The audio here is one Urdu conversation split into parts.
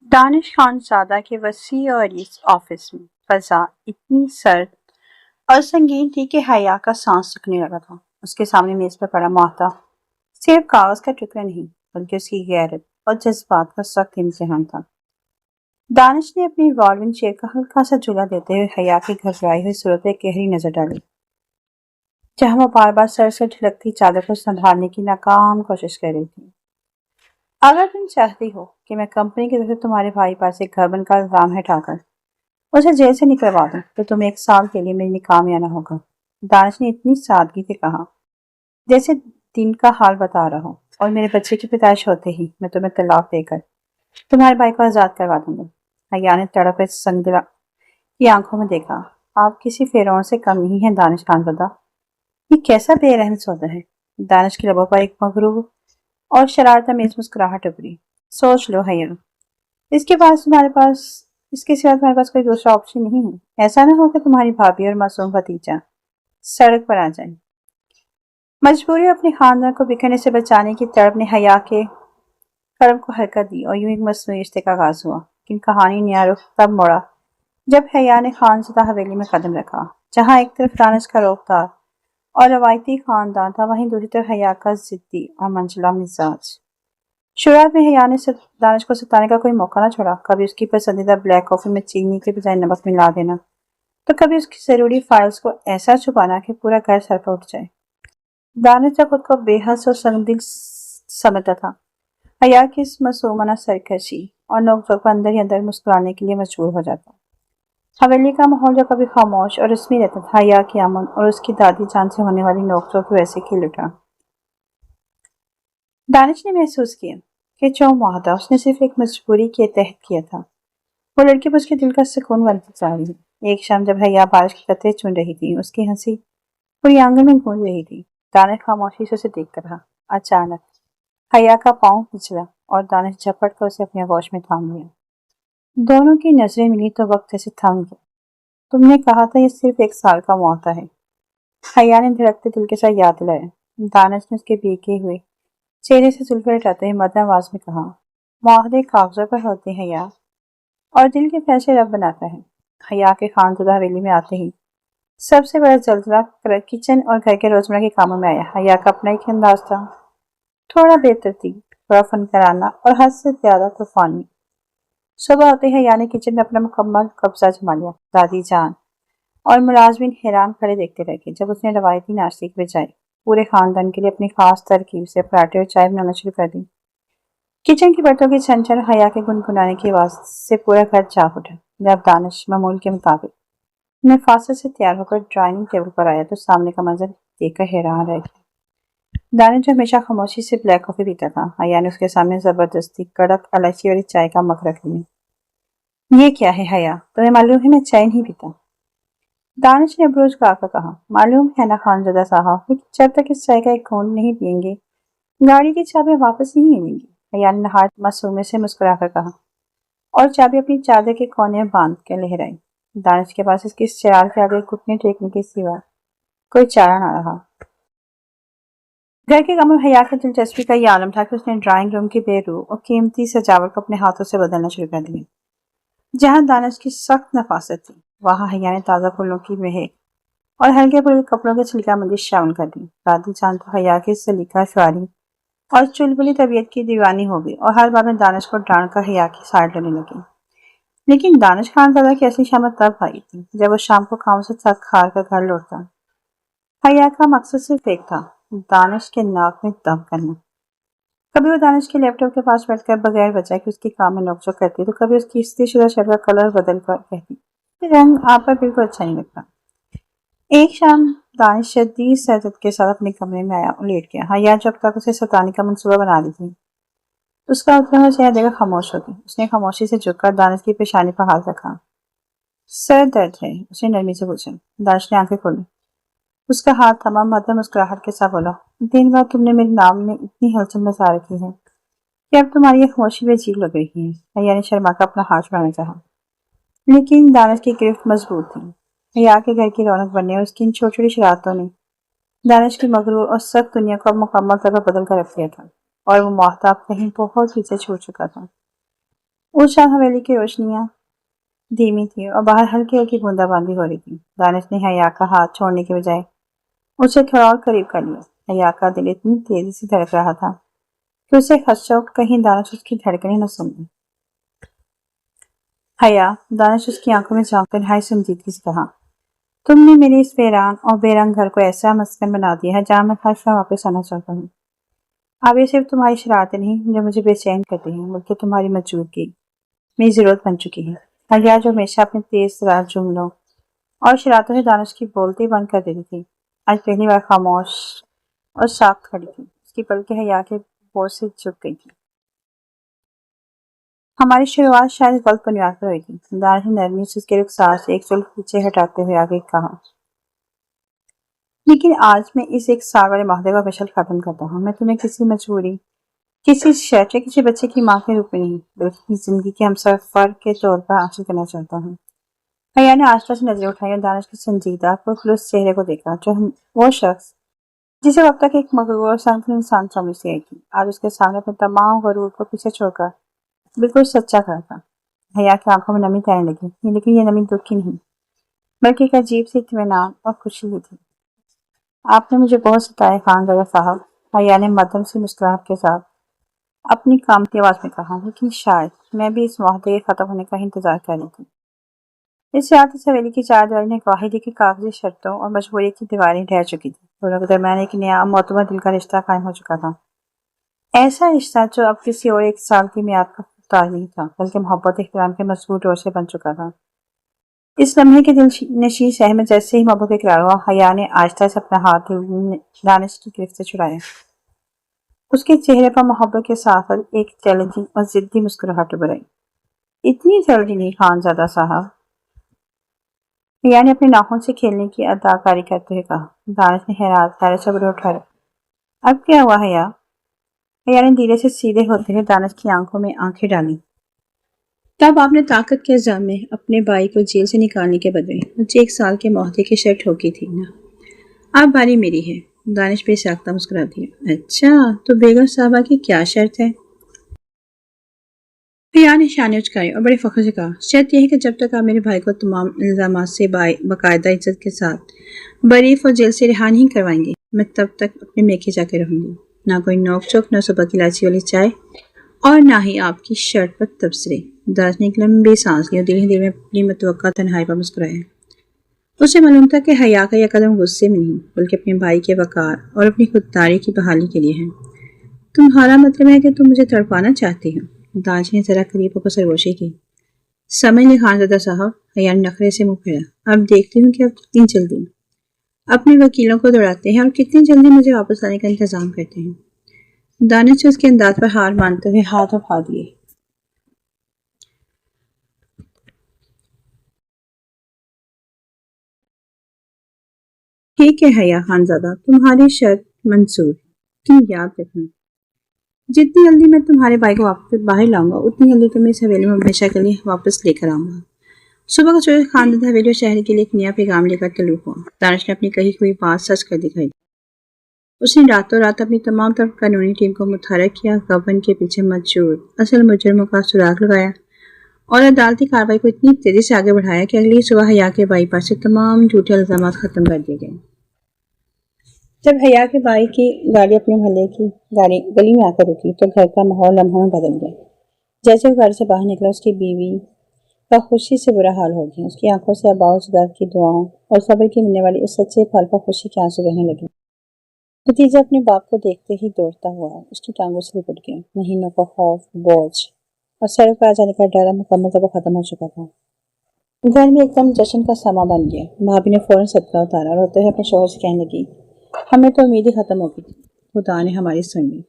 دانش خان زادہ کے وسیع اور عریض آفس میں فضا اتنی سرد اور سنگین تھی کہ حیا کا سانس رکنے لگا تھا۔ اس کے سامنے میز پر پڑا محتاط صرف کاغذ کا ٹکڑا نہیں بلکہ اس کی غیرت اور جذبات کا سخت امتحان تھا۔ دانش نے اپنی ریوالونگ چیئر کا ہلکا سا جھولا دیتے ہوئے حیا کی گھبرائی ہوئی صورت پہ گہری نظر ڈالی، جہاں وہ بار بار سر سے ڈھلکتی چادر کو سنبھالنے کی ناکام کوشش کر رہی تھی۔ اگر تم چاہتی ہو کہ میں کمپنی کی طرف سے تمہارے بھائی پر سے گھربن کا الزام ہٹا کر اسے جیل سے نکلوا دوں تو تمہیں 1 سال کے لیے میری نکاح میں آنا ہوگا۔ دانش نے اتنی سادگی سے کہا جیسے دن کا حال بتا رہا ہوں، اور میرے بچے کی پیدائش ہوتے ہی میں تمہیں طلاق دے کر تمہارے بھائی کو آزاد کروا دوں گا۔ حیا نے تڑپ سنگ دلا کی آنکھوں میں دیکھا۔ آپ کسی فرعون سے کم نہیں ہیں دانش خان زادہ، یہ کیسا بے رحم سودا ہے؟ دانش کے لبوں پر ایک مغرور اور شرارت آمیز مسکراہٹ ابھری۔ سوچ لو حیا، اس کے اس کے سوا تمہارے پاس کوئی دوسرا آپشن نہیں ہے۔ ایسا نہ ہو کہ تمہاری بھابھی اور معصوم بھتیجا سڑک پر آ جائیں۔ مجبوری اور اپنے خاندان کو بکھرنے سے بچانے کی تڑپ نے حیا کے قلب کو حرکت دی اور یوں ایک مصنوعی رشتے کا آغاز ہوا۔ لیکن کہانی نیا رخ تب موڑا جب حیا نے خان زادہ حویلی میں قدم رکھا، جہاں ایک طرف دانش کا رخ تھا اور روایتی خاندان تھا، وہیں دوسری طرف حیا کا ضدی اور منجلا مزاج۔ شروعات میں حیا نے دانش کو ستانے کا کوئی موقع نہ چھوڑا، کبھی اس کی پسندیدہ بلیک کافی میں چینی کے بجائے نمک ملا دینا، تو کبھی اس کی ضروری فائلز کو ایسا چھپانا کہ پورا گھر سر پر اٹھ جائے۔ دانش جب خود کو بے حس اور سنگ دل سمجھتا تھا، حیا کی اس معصومانہ سرکشی اور نوک جھوک پر اندر ہی اندر مسکرانے کے لیے مجبور ہو جاتا۔ حویلی کا ماحول جو کبھی خاموش اور رسمی رہتا تھا، حیا کی امن اور اس کی دادی جان سے ہونے والی نوک جھوک ویسے کھل اٹھا۔ دانش نے محسوس کیا کہ جو معاہدہ اس نے صرف ایک مجبوری کے تحت کیا تھا، وہ لڑکی پر اس کے دل کا سکون بنتی جا رہی ہے۔ ایک شام جب حیا بارش کے قطرے چن رہی تھی، اس کی ہنسی پوری آنگن میں گونج رہی تھی، دانش خاموشی سے اسے دیکھ کر رہا۔ اچانک حیا کا پاؤں پھسلا اور دانش جھپٹ کر اسے اپنی آغوش میں تھام لیا۔ دونوں کی نظریں ملی تو وقت جیسے تھم گیا۔ تم نے کہا تھا یہ صرف 1 سال کا معاہدہ ہے، حیا نے دھڑکتے دل کے ساتھ یاد دلایا۔ دانش نے اس کے بھیگے ہوئے چہرے سے زلفیں ہٹاتے ہوئے مدھم آواز میں کہا، معاہدے کاغذوں پر ہوتے ہیں حیا، اور دل کے فیصلے رب بناتا ہے۔ حیا کے خان زادہ حویلی میں آتے ہی سب سے بڑا زلزلہ کچن اور گھر کے روزمرہ کے کاموں میں آیا۔ حیا کا اپنا ایک انداز تھا، تھوڑا بے ترتیب، تھوڑا فنکارانہ اور حد سے زیادہ طوفانی۔ صبح ہوتے ہی حیا نے کچن میں اپنا مکمل قبضہ جما لیا۔ دادی جان اور ملازمین حیران کھڑے دیکھتے رہ گئے جب اس نے روایتی ناشتے کی بجائے پورے خاندان کے لیے اپنی خاص ترکیب سے پراٹھے اور چائے بنانا شروع کر دی۔ کچن کی برتنوں کی چھن چھن حیا کے گنگنانے کی آواز سے پورا گھر جاگ اٹھا۔ جب دانش معمول کے مطابق نفاست سے تیار ہو کر ڈرائننگ ٹیبل پر آیا تو سامنے کا منظر دیکھ کر حیران رہ گیا۔ دانش جو ہمیشہ خاموشی سے بلیک کافی پیتا تھا، حیا نے اس کے سامنے زبردستی کڑک الائچی والی چائے کا مگ رکھ لیا۔ یہ کیا ہے حیا، تمہیں معلوم ہے میں چائے نہیں پیتا؟ دانش نے ابروج گا کر کہا۔ معلوم ہے نا خان زادہ صاحب، لیکن جب تک اس چائے کا ایک گھونٹ نہیں پئیں گے گاڑی کی چابیاں واپس نہیں ملیں گی، حیا نے نہایت معصومیت سے مسکرا کر کہا، اور چابی اپنی چادر کے کونے میں باندھ کے لہرائی۔ دانش کے پاس اس کی شرار کے آگے گھٹنے ٹیکنے کے سوا کوئی چارہ نہ رہا۔ گھر کے کاموں میں حیا کی دلچسپی کا یہ عالم تھا کہ اس نے ڈرائنگ روم کی بے روح اور قیمتی سجاوٹ کو اپنے ہاتھوں سے بدلنا شروع کر دیا۔ جہاں دانش کی سخت نفاست تھی، وہاں حیا نے تازہ پھولوں کی مہک اور ہلکے پھلکے کپڑوں کی چھلکا بندی شامل کر دی۔ دادی جان تو حیا کی سلیقہ شعاری اور چلبلی طبیعت کی دیوانی ہو گئی اور ہر بار میں دانش کو ڈانٹ کر حیا کی سائڈ لینے لگی۔ لیکن دانش خان زادہ کی اصلی شامت تب آئی تھی جب وہ شام کو کام سے تھک ہار کر گھر لوٹتا۔ حیا کا مقصد صرف ایک تھا، دانش کے ناک میں دم کرنا۔ کبھی وہ دانش کے لیپ ٹاپ کے پاس بیٹھ کر بغیر وجہ کہ اس کی کام میں نوک جھوک کرتی تو کبھی اس کی استری شدہ شرٹ کا کلر بدل کر کہتی، یہ رنگ آپ پر بالکل اچھا نہیں لگتا۔ ایک شام دانش شدید سردی کے ساتھ اپنے کمرے میں آیا اور لیٹ گیا۔ حیا جب تک اسے ستانے کا منصوبہ بنا رہی تھی، اس کا اترا ہوا چہرہ دیکھ کر خاموش ہو گئی۔ اس نے خاموشی سے جھک کر دانش کی پیشانی پر ہاتھ رکھا۔ سر درد ہے؟ اس نے نرمی سے پوچھا۔ دانش نے آنکھیں کھولی، اس کا ہاتھ تھما، مدھم مسکراہٹ کے ساتھ بولا، دن بعد تم نے میرے نام میں اتنی ہلچل مچا رکھی ہے کہ اب تمہاری یہ خاموشی بھی عجیب لگ رہی ہے۔ حیا نے شرما کر اپنا ہاتھ چھڑانا چاہا، لیکن دانش کی گرفت مضبوط تھی۔ حیا کے گھر کی رونق بننے اور اس کی ان چھوٹی چھوٹی شرارتوں نے دانش کی مغرور اور سخت دنیا کو اب مکمل طور پر بدل کر رکھ دیا تھا، اور وہ معاہدہ اب کہیں بہت پیچھے چھوڑ چکا تھا۔ اس شام حویلی کی روشنیاں دھیمی تھی اور باہر ہلکی ہلکی بوندا باندی ہو رہی تھی۔ دانش نے حیا کا ہاتھ چھوڑنے کے بجائے اسے تھوڑا اور قریب کر لیا۔ حیا کا دل اتنی تیزی سے دھڑک رہا تھا کہ اسے خدشہ کہیں دانش اس کی دھڑکنیں نہ سن لے۔ حیا، دانش اس کی آنکھوں میں جھانک کر نہایت سنجیدگی سے کہا، تم نے میرے اس ویران اور بے رنگ گھر کو ایسا مسکن بنا دیا ہے جہاں میں ہر شام واپس آنا چاہتا ہوں۔ اب یہ صرف تمہاری شرارتیں نہیں جو مجھے بے چین کرتی ہیں، بلکہ تمہاری موجودگی میری ضرورت بن چکی ہے۔ حیا جو ہمیشہ اپنے تیز ترار جملوں اور شرارتوں سے دانش کی بولتی بند کر دیتی تھی، آج پہلی بار خاموش اور ساکت کھڑی تھی۔ اس کی پلکیں حیا کے بوجھ سے جھک گئی تھی۔ ہماری شروعات شاید غلط بنیاد پر ہوئی تھی، دانش نے نرمی سے اس کے رخسار سے ایک زلف پیچھے ہٹاتے ہوئے آگے کہا، لیکن آج میں اس ایک سال والے معاہدے کا مشل ختم کرتا ہوں۔ میں تمہیں کسی مجبوری، کسی شرط یا کسی بچے کی ماں کے روپ میں نہیں، بلکہ زندگی کے ہمسفر کے طور پر حاصل کرنا چاہتا ہوں۔ حیا نے آہستہ سے نظریں اٹھائی اور دانش کے سنجیدہ پرخلوص چہرے کو دیکھا، جو وہ شخص جسے اب تک ایک مغرور اور سنگین انسان سمجھتی آئی تھی، آج اس کے سامنے اپنے تمام غرور کو پیچھے چھوڑ کر بالکل سچا کھڑا تھا۔ حیا کی آنکھوں میں نمی تیرنے لگی، لیکن یہ نمی دکھ کی نہیں، بلکہ ایک عجیب سی اطمینان اور خوشی ہی تھی۔ آپ نے مجھے بہت ستایا خانزادہ صاحب، حیا نے مدھم سی مسکراہٹ کے ساتھ اپنی کامتی آواز میں کہا، لیکن شاید میں بھی اس معاہدے کے ختم ہونے کا انتظار کر رہی تھی۔ اس رات اس حویلی کی چاردیواری نے گواہی دی کہ کاغذی شرطوں اور مجبوری کی دیواریں ڈھہ چکی تھیں، دونوں کے درمیان ایک نیا معتبر دل کا رشتہ قائم ہو چکا تھا۔ ایسا رشتہ جو اب کسی اور ایک سال کی میعاد کا محتاج نہیں تھا، بلکہ محبت احترام کے مضبوط ڈور سے بن چکا تھا۔ اس لمحے کے دل نشین شہر میں جیسے ہی محبت کا اقرار ہوا، حیا نے آہستہ سے اپنا ہاتھ دانش کی گرفت سے چھڑایا۔ اس کے چہرے پر محبت کے ساتھ ایک چیلنجنگ اور ضدی مسکراہٹ ابھر آئی۔ اتنی جلدی نہیں خانزادہ صاحب، حیا نے اپنے ناخن سے کھیلنے کی اداکاری کرتے ہوئے کہا۔ دانش نے حیرت سے ابروی اٹھائے۔ اب کیا ہوا حیا؟ حیا نے دھیرے سے سیدھے ہوتے ہوئے دانش کی آنکھوں میں آنکھیں ڈالی۔ تب آپ نے طاقت کے الزام میں اپنے بھائی کو جیل سے نکالنے کے بدلے مجھے ایک سال کے معاہدے کی شرط ٹھوکی تھی نا؟ اب باری میری ہے، دانش بے ساختہ مسکرا دیا۔ اچھا، تو بیگم صاحبہ کی کیا شرط ہے؟ حیا نے شانے اچکائے اور بڑے فخر سے کہا، شرط یہ ہے کہ جب تک آپ میرے بھائی کو تمام الزامات سے باقاعدہ عزت کے ساتھ بریف اور جیل سے رہا نہیں کروائیں گے، میں تب تک اپنے میکے جا کے رہوں گی۔ نہ کوئی نوک چوک، نہ صبح کی الائچی والی چائے، اور نہ ہی آپ کی شرٹ پر تبصرے۔ دانش نے ایک لمبی سانس لی اور دل ہی دل میں اپنی متوقع تنہائی پر مسکرایا۔ اسے معلوم تھا کہ حیا کا یہ قدم غصے میں نہیں، بلکہ اپنے بھائی کے وقار اور اپنی خودداری کی بحالی کے لیے ہے۔ تمہارا مطلب ہے کہ تم مجھے تڑپانا چاہتی ہو؟ دانش نے ذرا قریب ہو کر سرگوشی کی۔ سمجھ لیں خانزادہ صاحب، حیا نے نخرے سے منہ پھیرا، اب دیکھتی ہوں کہ اب کتنی جلدی اپنے وکیلوں کو دوڑاتے ہیں اور کتنی جلدی مجھے واپس لانے کا انتظام کرتے ہیں۔ دانش نے اس کے انداز پر ہار مانتے ہوئے ہاتھ اٹھا دیے۔ ٹھیک ہے حیا خانزادہ، تمہاری شرط منظور، تم یاد رکھنا، جتنی جلدی میں تمہارے بھائی کو واپس باہر لاؤں گا، اتنی جلدی تمہیں اس حویلی میں ہمیشہ کے لیے واپس لے کر آؤں گا۔ صبح کا سورج خانزادہ حویلی اور شہر کے لیے ایک نیا پیغام لے کر طلوع ہوا۔ دانش نے اپنی کہی ہوئی بات سچ کر دکھائی۔ اس نے راتوں رات اپنی تمام تر قانونی ٹیم کو متحرک کیا، گبن کے پیچھے موجود اصل مجرموں کا سراغ لگایا اور عدالتی کارروائی کو اتنی تیزی سے آگے بڑھایا کہ اگلی صبح حیا کے بھائی پر سے تمام جھوٹے الزامات ختم کر دیے گئے۔ جب حیا کے بھائی کی گاڑی اپنے محلے کی گلی میں آ کر رکی تو گھر کا ماحول لمحوں میں بدل گیا۔ جیسے وہ گھر سے باہر نکلا، اس کی بیوی کا خوشی سے برا حال ہو گیا۔ اس کی آنکھوں سے آباء و اجداد کی دعاؤں اور صبر کی ملنے والی اس سچے پھل پر خوشی کے آنسو بہنے لگے۔ بھتیجا اپنے باپ کو دیکھتے ہی دوڑتا ہوا اس کی ٹانگوں سے لپٹ گیا۔ مہینوں کا خوف، بوجھ اور سر پر آ جانے کا ڈر مکمل طور پر ختم ہو چکا تھا۔ گھر میں ایک دم جشن کا سما بن گیا۔ بھابھی نے فوراً صدقہ اتارا اور روتے ہوئے اپنے شوہر سے کہنے لگی، ہمیں تو امید ہی ختم ہو گئی تھی، خدا نے ہماری سن لی۔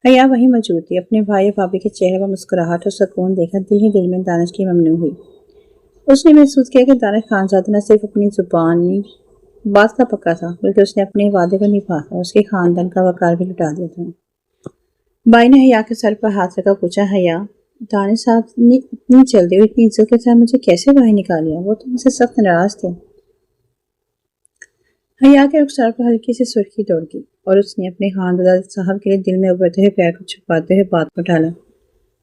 حیا وہیں موجود تھی۔ اپنے بھائی اور بھابھی کے چہرے پر مسکراہٹ اور سکون دیکھ کر دل ہی دل میں دانش کی ممنوع ہوئی۔ اس نے محسوس کیا کہ دانش خانزادہ نہ صرف اپنی زبانی بات کا پکا تھا، بلکہ اس نے اپنے وعدے کو نبھا کر اس کے خاندان کا وقار بھی لٹا دیا تھا۔ بھائی نے حیا کے سر پر ہاتھ رکھا پوچھا، حیا، دانش صاحب نے اتنی جلدی اور اتنی عزت کے ساتھ مجھے کیسے باہر نکالیا؟ وہ تو مجھ سے سخت ناراض تھے۔ حیا کے رخسار پر ہلکی سی سرخی دوڑ گئی اور اس نے اپنے خانزادہ صاحب کے لیے دل میں ابھرتے ہوئے پیار کو چھپاتے ہوئے بات کو ڈالا۔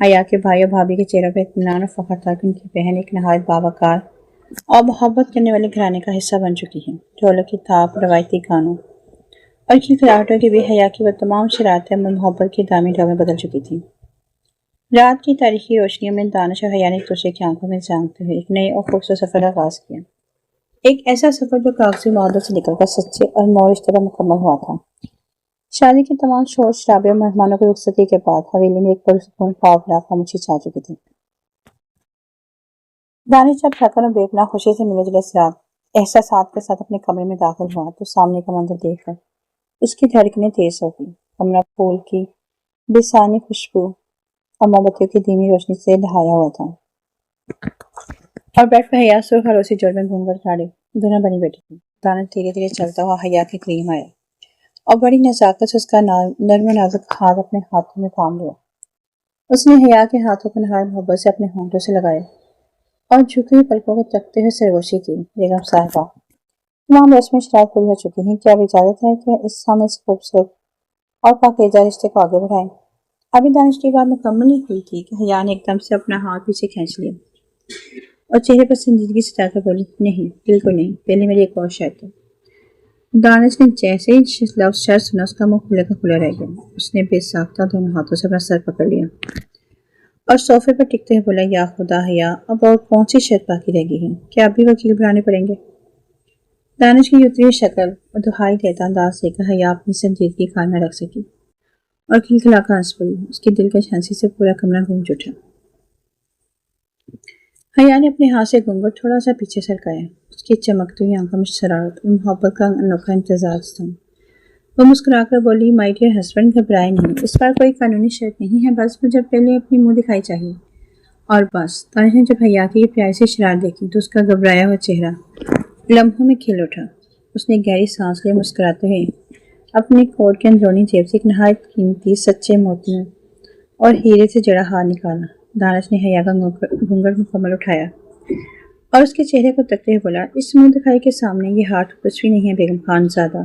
حیا کے بھائی اور بھابھی کے چہروں پہ اطمینان اور فخر تھا کہ ان کی بہن ایک نہایت باوقار اور محبت کرنے والے گھرانے کا حصہ بن چکی ہے۔ ڈھولک کی تھاپ، روایتی گانوں اور کھلکھلاہٹوں کی بھی حیا کی وہ تمام شرارتیں محبت کی دامی ڈھال میں بدل چکی تھیں۔ رات کی تاریخی روشنیوں میں دانش اور حیا نے ایک دوسرے کی آنکھوں میں جھانکتے ہوئے ایک نئے اور خوبصورت سفر کا آغاز کیا۔ ایک ایسا سفر جو کاغذی معاہدوں سے نکل کر سچے اور مور رشتے پر مکمل ہوا تھا۔ شادی کے تمام شور شرابے اور مہمانوں کی رخصتی کے بعد حویلی میں ایک پرسکون خوابناک خاموشی چھا چکی تھی۔ دانش جب تھکن اور بے پناہ خوشی سے ملے جلے احساسات کے ساتھ اپنے کمرے میں داخل ہوا تو سامنے کا منظر دیکھ کر اس کی دھڑکنیں تیز ہو گئی۔ کمرہ پھول کی بسانی خوشبو اور موم بتیوں کی دھیمی روشنی سے لہایا ہوا تھا، اور بیڈ پہ حیا سرخ اور روسی جوڑ میں گھونگھٹ کاڑے دلہن بنی بیٹھی تھی۔ دانش دھیرے دھیرے چلتا ہوا حیا کے قریب آیا اور بڑی نزاکت سے اس کا نرم و نازک ہاتھ اپنے ہاتھوں میں تھام لیا۔ اس نے حیا کے ہاتھوں کو نہایت محبت سے اپنے ہونٹوں سے لگائے اور جھکی ہوئی پلکوں کو تکتے ہوئے سرگوشی کی۔ بیگم صاحبہ، تمام رسمیں شرائط پوری ہو چکی ہیں، کیا اب اجازت ہے کہ ہم اس خوبصورت اور پاکیزہ رشتے کو آگے بڑھائیں؟ ابھی دانش کی بات مکمل نہیں ہوئی تھی کہ حیا نے ایک دم سے اپنا ہاتھ پیچھے کھینچ لیا اور چہرے پر سنجیدگی سے جا کر بولی، نہیں، بالکل نہیں، پہلے میری ایک اور شرط ہے۔ دانش نے جیسے ہی لفظ شرط سنا اس کا منہ کھلے کا کھلا رہ گیا۔ اس نے بے ساختہ دونوں ہاتھوں سے اپنا سر پکڑ لیا اور صوفے پر ٹکتے ہوئے بولا، یا خدا حیا، اب اور کون سی شرط باقی رہ گئی ہے؟ کیا اب بھی وکیل بلانے پڑیں گے؟ دانش کی اتری ہوئی شکل اور دہائی دیتا انداز دیکھ کر حیا اپنی سنجیدگی کام نہ رکھ سکی اور کھلکھلا کر ہنس پڑی۔ اس کی دلکش ہنسی سے پورا کمرہ گونج اٹھا۔ حیا نے اپنے ہاتھ سے گھونگھٹ تھوڑا سا پیچھے سرکایا۔ اس کی چمکتی ہوئی آنکھوں میں شرارت اور محبت کا انوکھا امتزاج تھا۔ وہ مسکرا کر بولی، مائی ڈیئر ہسبینڈ، گھبرائے نہیں، اس پر کوئی قانونی شرط نہیں ہے، بس مجھے پہلے اپنی منہ دکھائی چاہیے اور بس۔ دانش نے جب حیا کی یہ پیاری سی شرارت دیکھی تو اس کا گھبرایا ہوا چہرہ لمحوں میں کھل اٹھا۔ اس نے گہری سانس لے مسکراتے ہوئے اپنی کوٹ کے اندرونی جیب سے ایک نہایت قیمتی سچے موتیوں اور ہیرے سے جڑا ہار نکالا۔ دانش نے حیا کا گھونگھٹ مکمل اٹھایا اور اس کے چہرے کو تکتے ہوئے بولا، اس منہ دکھائی کے سامنے یہ ہار کچھ بھی نہیں ہے بیگم خان زادہ،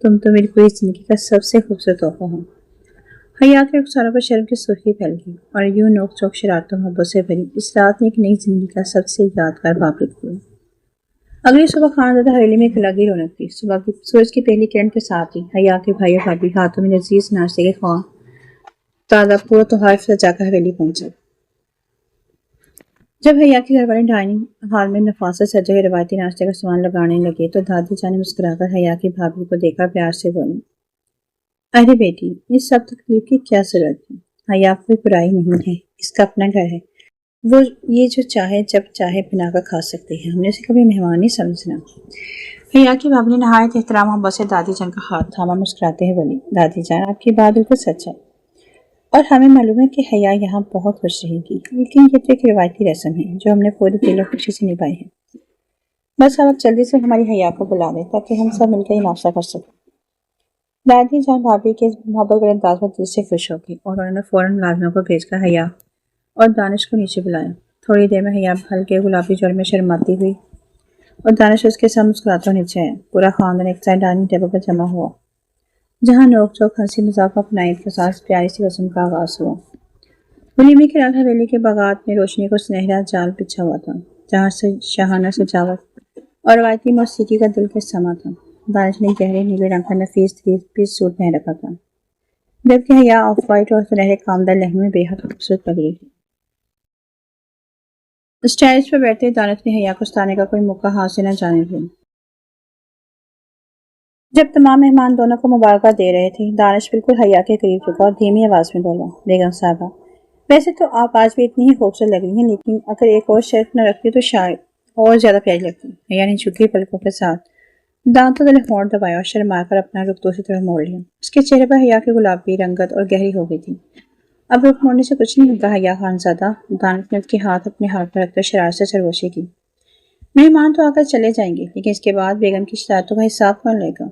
تم تو میری پوری زندگی کا سب سے خوبصورت تحفہ ہو۔ حیا کے رخساروں پر شرم کی سرخی پھیل گئی اور یوں نوک چوک شرارت و محبت سے بھری اس رات نے ایک نئی زندگی کا سب سے یادگار باب لکھ دیا۔ اگلی صبح خانزادہ حویلی میں ایک الگ ہی رونق تھی۔ صبح کی سورج کی پہلی کرن کے ساتھ ہی حیا کے بھائی اور بھابھی ہاتھوں میں لذیذ ناشتے کے خواہ تازہ پورا تحائف سجا کر حویلی پہنچے۔ جب حیا کے گھر والے ڈائننگ ہال میں نفاست سجے ہوئے روایتی ناشتے کا سامان لگانے لگے تو دادی جان نے مسکرا کر حیا کی بھابھی کو دیکھا پیار سے بولی، ارے بیٹی، یہ سب تکلیف کی کیا ضرورت ہے؟ حیا کوئی برائی نہیں ہے، اس کا اپنا گھر ہے، وہ یہ جو چاہے جب چاہے بنا کر کھا سکتے ہیں، ہم نے اسے کبھی مہمان نہیں سمجھنا۔ حیا کی بھابھی نے نہایت احترام محبت سے دادی جان کا ہاتھ تھاما، مسکراتے ہوئے بولی، دادی جان، آپ کی بات بالکل سچ ہے اور ہمیں معلوم ہے کہ حیا یہاں بہت خوش رہے گی، لیکن یہ تو ایک روایتی رسم ہے جو ہم نے پورے دل اور خوشی سے نبھائی ہے۔ بس آپ جلدی سے ہماری حیا کو بلا دیں تاکہ ہم سب مل کر یہ ناشتہ کر سکیں۔ دادی جان بھابھی کے محبت بڑے انداز میں دل سے خوش ہو گئی اور انہوں نے فوراً ملازموں کو بھیج کر حیا اور دانش کو نیچے بلایا۔ تھوڑی دیر میں حیا ہلکے گلابی جوڑ میں شرماتی ہوئی اور دانش اس کے ساتھ مسکراتا ہوا نیچے آیا۔ پورا خاندان ایک سائڈ ڈائننگ ٹیبل پر جمع ہوا جہاں نوک چوک ہنسی مذاق اور اپنائیت کے ساتھ پیاری سی رسم کا آغاز ہوا۔ ولیمے کے رات حویلی کے باغات میں روشنی کو سنہرا جال بچھا ہوا تھا جہاں سے شاہانہ سجاوٹ اور روایتی موسیقی کا دلکش سما تھا۔ دانش نے گہرے نیلے رنگ کا نفیس 3 پیس سوٹ پہن رکھا تھا جبکہ حیا آف وائٹ اور سنہرے کامدار لہنگے میں بے حد خوبصورت لگ رہی تھی۔ اسٹیج پر بیٹھتے دانش نے حیا کو ستانے کا کوئی موقع ہاتھ سے نہ جانے دیا۔ جب تمام مہمان دونوں کو مبارکباد دے رہے تھے دانش بالکل حیا کے قریب جھکا اور دھیمی آواز میں بولا، بیگم صاحبہ، ویسے تو آپ آج بھی اتنی ہی خوبصورت لگ رہی ہیں، لیکن اگر ایک اور شرط نہ رکھتی تو شاید اور زیادہ پیاری لگتی۔ حیا نے جھکی پلکوں کے ساتھ دانتوں تلے ہونٹ دبایا اور شرما کر اپنا رخ دوسری طرف موڑ لیا۔ اس کے چہرے پر حیا کی گلابی رنگت اور گہری ہو گئی تھی۔ اب رخ موڑنے سے کچھ نہیں ہوگا حیا خانزادہ۔ دانش نے اس کے ہاتھ اپنے ہاتھ پر رکھ کر شرارت سے سرگوشی کی۔ مہمان تو آ کر چلے جائیں گے لیکن اس کے بعد بیگم کی شرارتوں کا حساب کون لے گا؟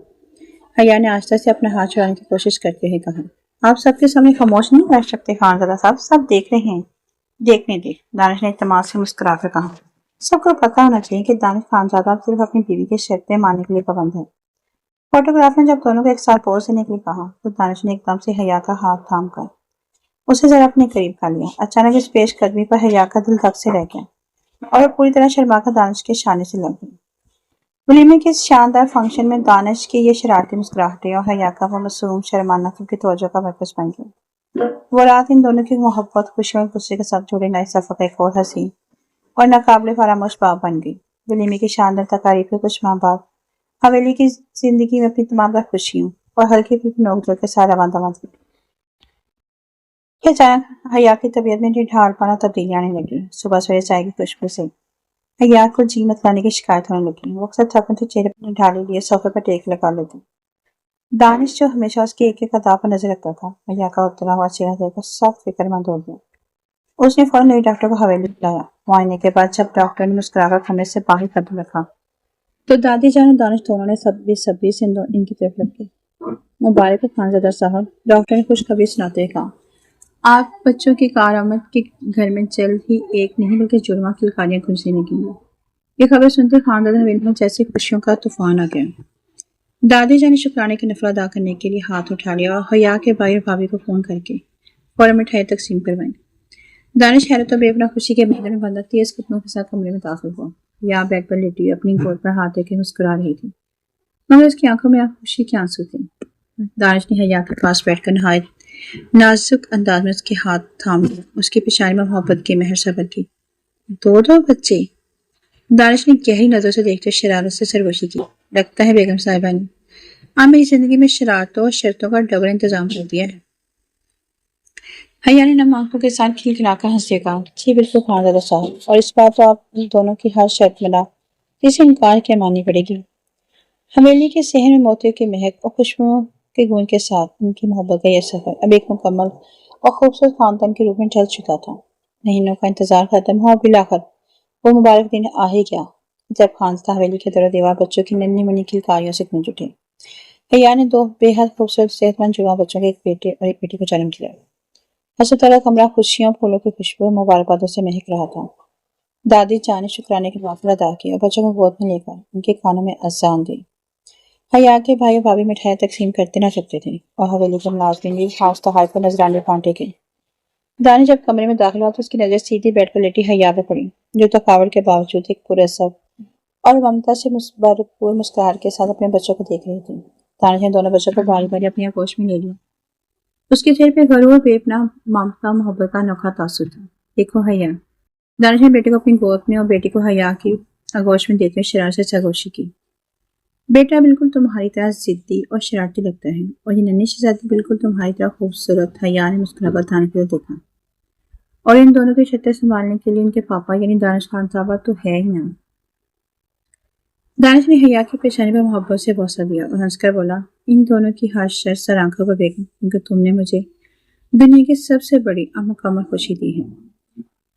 حیا نے آہستہ سے اپنا ہاتھ چھڑانے کی کوشش کرتے ہوئے کہا، آپ سب کے سامنے خاموش نہیں بیٹھ سکتے خانزادہ صاحب، سب دیکھ رہے ہیں، دیکھنے دے۔ دانش نے اعتماد سے مسکرا کر کہا، سب کو پتہ ہونا چاہیے کہ دانش خانزادہ صرف اپنی بیوی کی شرطیں ماننے کے لیے پابند ہے۔ فوٹوگرافر نے جب دونوں کو ایک ساتھ پوز دینے کے لیے کہا تو دانش نے ایک دم سے حیا کا ہاتھ تھام کر اسے ذرا اپنے قریب کر لیا۔ اچانک اس پیش قدمی پر حیا کا دل دھک سے رہ گیا اور وہ پوری طرح شرما کر دانش کے شانے سے لگ گئی۔ ولیمے کے اس شاندار فنکشن میں دانش کی یہ شرارتی مسکراہٹیں اور حیا کا وہ معصوم شرمانہ کی توجہ کا مرکز بن گئی۔ وہ رات ان دونوں کی محبت، خوشی اور ایک دوسرے کے ساتھ جڑے نئے سفر کا ایک اور حسین اور ناقابل فراموش باب بن گئی۔ ولیمے کی شاندار تقاریب کے کچھ ماہ بعد حویلی کی زندگی میں اپنی تمام تر خوشیوں اور ہلکی پھلکی نوک جھوک کے ساتھ رواں دواں تھی کہ اچانک حیا کی طبیعت میں ڈھال پن اور تبدیلی آنے لگی۔ صبح سویرے چائے کی خوشبو سے حیا کو جی مت لانے کی شکایت ہونے لگی۔ وہ اکثر تھکن سے چہرے پر ڈھالی لیے صوفے پر ٹیک لگا لیتی۔ دانش جو ہمیشہ اس کی ایک ایک ادا پر نظر رکھتا تھا، حیا کا اترا ہوا چہرہ دیکھ کر سخت فکر مند ہو گیا۔ اس نے فوراً نئی ڈاکٹر کو حویلی بلایا۔ معائنے کے بعد جب ڈاکٹر نے مسکرا کر کمرے سے باہر قدم رکھا تو دادی جان اور دانش دونوں نے بے صبری سے ان کی طرف لگ گئی۔ مبارک ہو خانزادہ صاحب، ڈاکٹر نے خوشخبری سناتے ہوئے کہا، آپ بچوں کی کارآمد کے گھر میں جلد ہی ایک نہیں بلکہ جڑواں کلکاریاں گونجنے لگیں گی۔ یہ خبر سنتے خاندان حویلی میں جیسے خوشیوں کا طوفان آ گیا۔ دادی جان نے شکرانے کی نفل ادا کرنے کے لیے ہاتھ اٹھا لیا اور حیا کے بھائی اور بھابھی کو فون کر کے فوراً مٹھائی تقسیم کروائیں۔ دانش حیرت اور بے پناہ خوشی کے بندر میں بندھا تیز قدموں کے ساتھ کمرے میں داخل ہوا۔ حیا بیڈ پر لیٹی اپنی گود پر ہاتھ دے کے مسکرا رہی تھی، مگر اس کی آنکھوں میں خوشی کے آنسو تھے۔ دانش نے حیا کے پاس بیٹھ کر نہایت نازک انداز میں اس کے ہاتھ تھام لیا، اس کی پیشانی میں محبت کی مہر سبر کی۔ دو بچے؟ دانش نے گہری نظر سے دیکھتے شرارت سے سرگوشی کی۔ لگتا ہے بیگم صاحبہ نے آپ میری زندگی میں شرارتوں اور شرطوں کا ڈبل انتظام کر دیا ہے۔ حیا نے نم آنکھوں کے ساتھ کھلکھلا کر ہنس کے کہا، جی بالکل خانزادہ صاحب، اور اس بار تو آپ دونوں کی ہر شرط ملا جسے انکار کیا ماننی پڑے گی۔ حویلی کے صحن میں موتیوں کی مہک اور خوشبوؤں کے گونج کے ساتھ ان کی محبت کا یہ سفر اب ایک مکمل اور خوبصورت خاندان کے روپ میں ڈھل چکا تھا۔ مہینوں کا انتظار ختم ہوا اور بالآخر وہ مبارک دن آ ہی گیا جب خانزادہ حویلی کے در و دیوار بچوں کی ننھی منھی کلکاریوں سے گونج اٹھے۔ حیا نے دو بے حد خوبصورت صحت مند جوان بچوں کے ایک بیٹے اور ایک بیٹی کو جنم دیا۔ ہسپتال کا کمرہ خوشیوں، پھولوں کی خوشبو اور مبارکبادوں سے مہک رہا تھا۔ دادی جان نے شکرانے کی نوافل ادا کی اور بچوں کو گود میں لے کر ان کے کانوں میں اذان دی۔ حیا کے بھائی اور بھابھی مٹھائیاں تقسیم کرتے نہ سکتے تھے اور حویلی کے ملازمین بھی خاص تحائف پر نذرانے بانٹے گئے۔ دانش جب کمرے میں داخل ہوا تو اس کی نظر سیدھی بیڈ پر لیٹی حیا پہ پڑی، جو تھکاوٹ کے باوجود ایک پراثر اور ممتا سے بھرپور مسکراہٹ کے ساتھ اپنے بچوں کو دیکھ رہی تھی۔ دانش نے دونوں بچوں کو باری باری اپنی آغوش میں لے لیا۔ اس کے چہرے پہ غرور، بے پناہ ممتا، محبت کا انوکھا تاثر تھا۔ دیکھو حیا، دانش نے بیٹے کو اپنی گود میں اور بیٹی کو حیا کی آغوش میں دیتے ہوئے شرارت سے سرگوشی کی۔ بیٹا بالکل تمہاری طرح ضدی اور شرارتی لگتا ہے، اور یہ ننھی شہزادی بالکل تمہاری طرح خوبصورت۔ حیا نے مسکرا کر دانش کی طرف دیکھا، اور ان دونوں کی شرطیں سنبھالنے کے لیے ان کے پاپا یعنی دانش خان صاحبہ تو ہے ہی نا۔ دانش نے حیا کی پیشانی پر محبت سے بوسہ دیا اور ہنس کر بولا، ان دونوں کی ہر شرط سر آنکھوں پر بیگم، کیونکہ تم نے مجھے دنیا کی سب سے بڑی اور مکمل خوشی دی ہے۔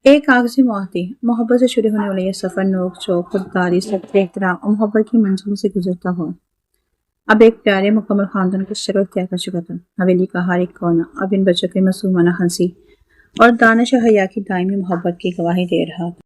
ایک کاغذی معاہدے، محبت سے شروع ہونے والا یہ سفر نوک چوک، خودداری، سب احترام اور محبت کی منزلوں سے گزرتا ہوا اب ایک پیارے مکمل خاندان کی شکل اختیار کر چکا تھا۔ حویلی کا ہر ایک کونا اب ان بچوں کی معصومانہ ہنسی اور دانش اور حیا کی دائمی محبت کی گواہی دے رہا تھا۔